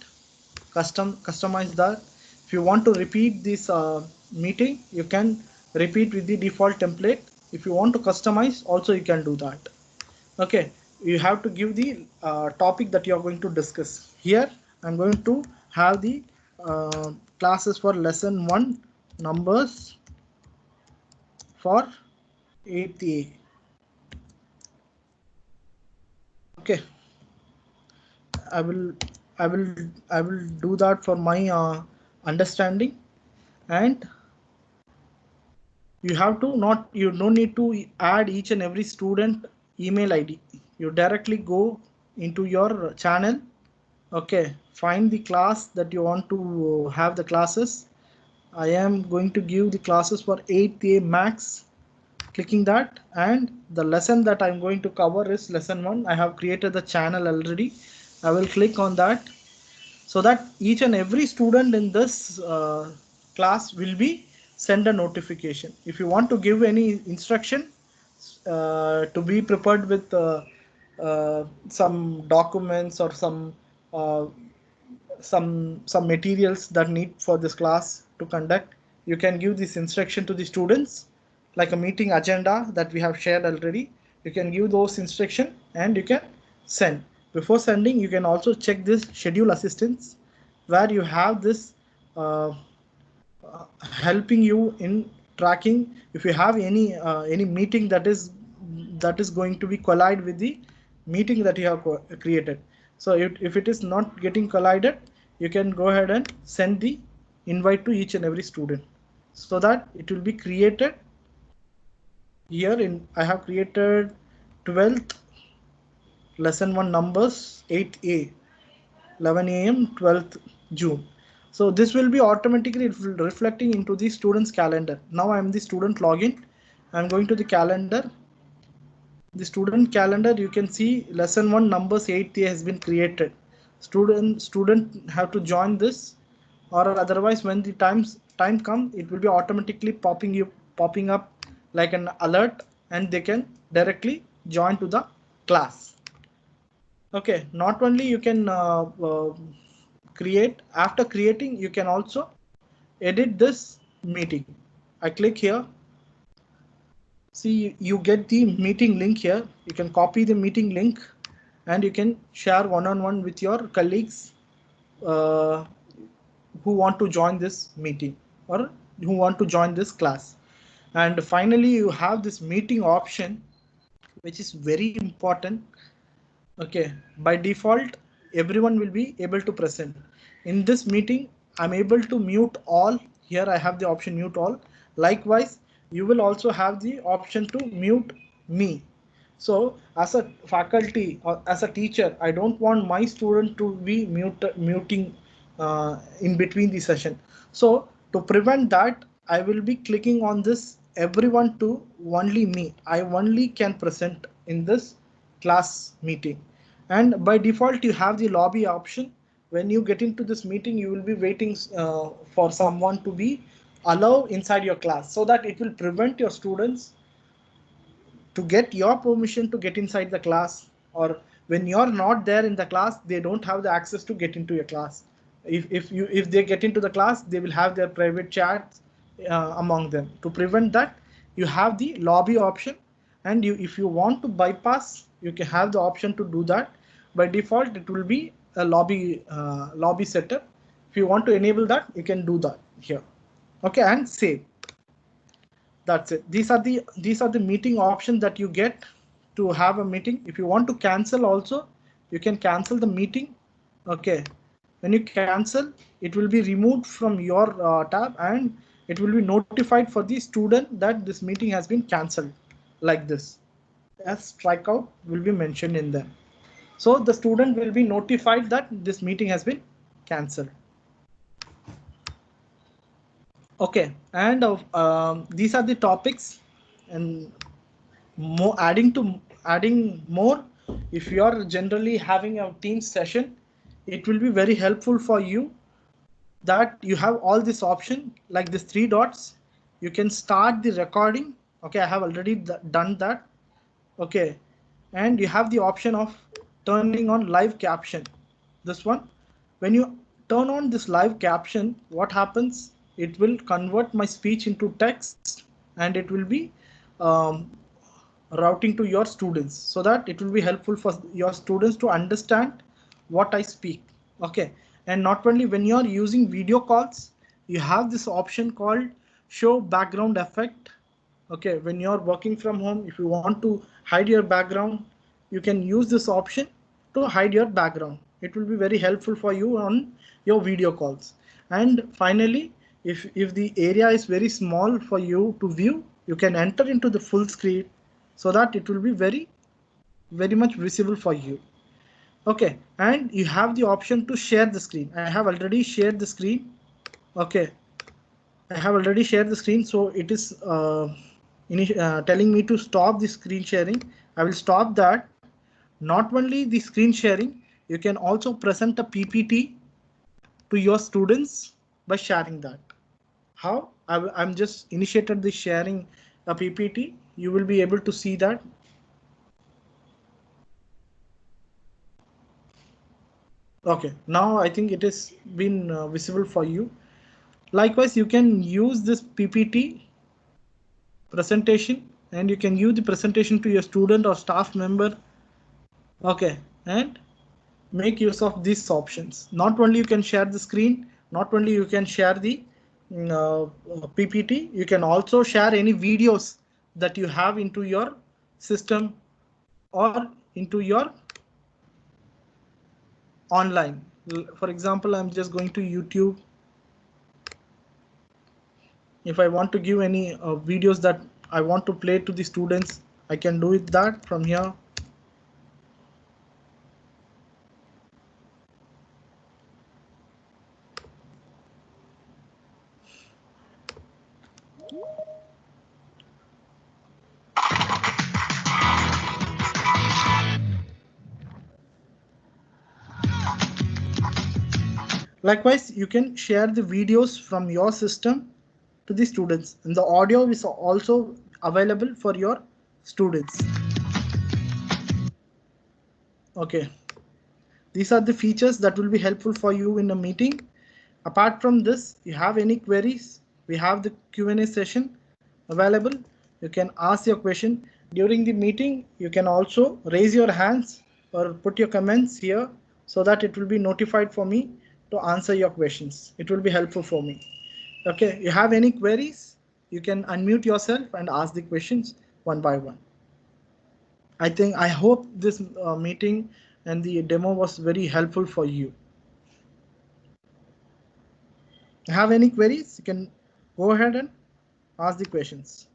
customize that. If you want to repeat this meeting, you can repeat with the default template. If you want to customize, also you can do that. Okay, you have to give the topic that you are going to discuss. Here I'm going to have the classes for lesson 1 numbers for 8th A. Okay, I will I will I will do that for my understanding. And you don't need to add each and every student email ID. You directly go into your channel. Okay, find the class that you want to have the classes. I am going to give the classes for 8th A max, clicking that, and the lesson that I'm going to cover is lesson 1. I have created the channel already. I will click on that, so that each and every student in this class will be send a notification. If you want to give any instruction to be prepared with some documents or uh, some materials that need for this class to conduct, you can give this instruction to the students, like a meeting agenda that we have shared already. You can give those instruction and you can send. Before sending, you can also check this schedule assistance, where you have this uh, helping you in tracking if you have any meeting that is going to be collide with the meeting that you have created. So if it is not getting collided, you can go ahead and send the invite to each and every student, so that it will be created. Here in I have created 12th lesson 1 numbers 8A, 11 a.m. 12th June. So this will be automatically reflecting into the student's calendar. Now I am the student login. I'm going to the calendar. The student calendar, you can see lesson 1 numbers 8th A has been created. Student have to join this, or otherwise when the time comes, it will be automatically popping up like an alert, and they can directly join to the class. Okay, not only you can create, after creating you can also edit this meeting. I click here. See, you get the meeting link here. You can copy the meeting link and you can share one-on-one with your colleagues uh, who want to join this meeting or who want to join this class. And finally, you have this meeting option, which is very important. Okay, by default, everyone will be able to present. In this meeting, I'm able to mute all. Here I have the option mute all. Likewise, you will also have the option to mute me. So as a faculty or as a teacher, I don't want my student to be muting in between the session. So to prevent that, I will be clicking on this everyone to only me. I only can present in this class meeting. And by default, you have the lobby option. When you get into this meeting, you will be waiting for someone to be allowed inside your class, so that it will prevent your students to get your permission to get inside the class, or when you're not there in the class, they don't have the access to get into your class. If they get into the class, they will have their private chats among them. To prevent that, you have the lobby option, and if you want to bypass, you can have the option to do that. By default, it will be a lobby setup. If you want to enable that, you can do that here. Okay, and save. That's it. These are the meeting options that you get to have a meeting. If you want to cancel also, you can cancel the meeting. Okay, when you cancel, it will be removed from your tab, and it will be notified for the student that this meeting has been cancelled, like this. As strikeout will be mentioned in them. So the student will be notified that this meeting has been cancelled. Okay, and these are the topics, and more adding more. If you are generally having a team session, it will be very helpful for you that you have all this option like this three dots. You can start the recording. Okay, I have already done that. Okay, and you have the option of turning on live caption. This one, when you turn on this live caption, what happens, it will convert my speech into text, and it will be um, routing to your students, so that it will be helpful for your students to understand what I speak. Okay, and not only when you are using video calls, you have this option called show background effect. Okay, when you're working from home, if you want to hide your background, you can use this option to hide your background. It will be very helpful for you on your video calls. And finally, if the area is very small for you to view, you can enter into the full screen, so that it will be very much visible for you. Okay, and you have the option to share the screen. I have already shared the screen. Okay, I have already shared the screen, so it is telling me to stop the screen sharing. I will stop that. Not only the screen sharing, you can also present a PPT to your students by sharing that. How? I'm just initiated the sharing a PPT. You will be able to see that. Okay, now I think it has been visible for you. Likewise, you can use this PPT presentation, and you can use the presentation to your student or staff member. Okay, and make use of these options. Not only you can share the screen, not only you can share the PPT, you can also share any videos that you have into your system or into your online. For example, I'm just going to YouTube. If I want to give any videos that I want to play to the students, I can do it that from here. Likewise, you can share the videos from your system to the students, and the audio is also available for your students. Okay, these are the features that will be helpful for you in a meeting. Apart from this, you have any queries, we have the Q&A session available. You can ask your question during the meeting. You can also raise your hands or put your comments here, so that it will be notified for me to answer your questions. It will be helpful for me. Okay, you have any queries, you can unmute yourself and ask the questions one by one. I hope this meeting and the demo was very helpful for you. Have any queries? You can go ahead and ask the questions.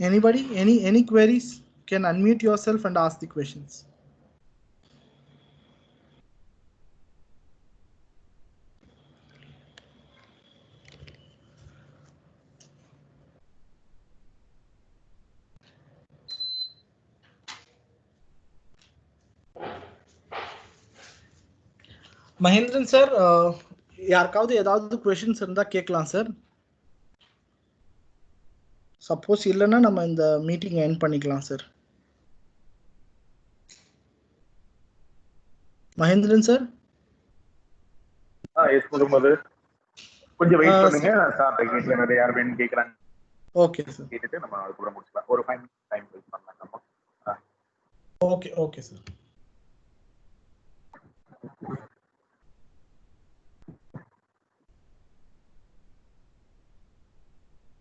Anybody? Any queries? You can unmute yourself and ask the questions. Mahendran sir, யாருக்காவது ஏதாவது questions இருந்தா கேட்கலாம் sir. Suppose இல்லைன்னா நம்ம இந்த meeting end பண்ணிக்கலாம் sir. Mahendran sir. Yes Mohammed, கொஞ்சம் wait பண்ணுங்க. சார் கேட்கல, யார் வேணும் கேட்கறாங்க. ஓகே சார், கேட்டுட்டு நம்ம அதுக்கப்புறம் முடிச்சுக்கலாம். ஒரு 5 minutes டைம் வெயிட் பண்ணலாம் நம்ம. Okay sir.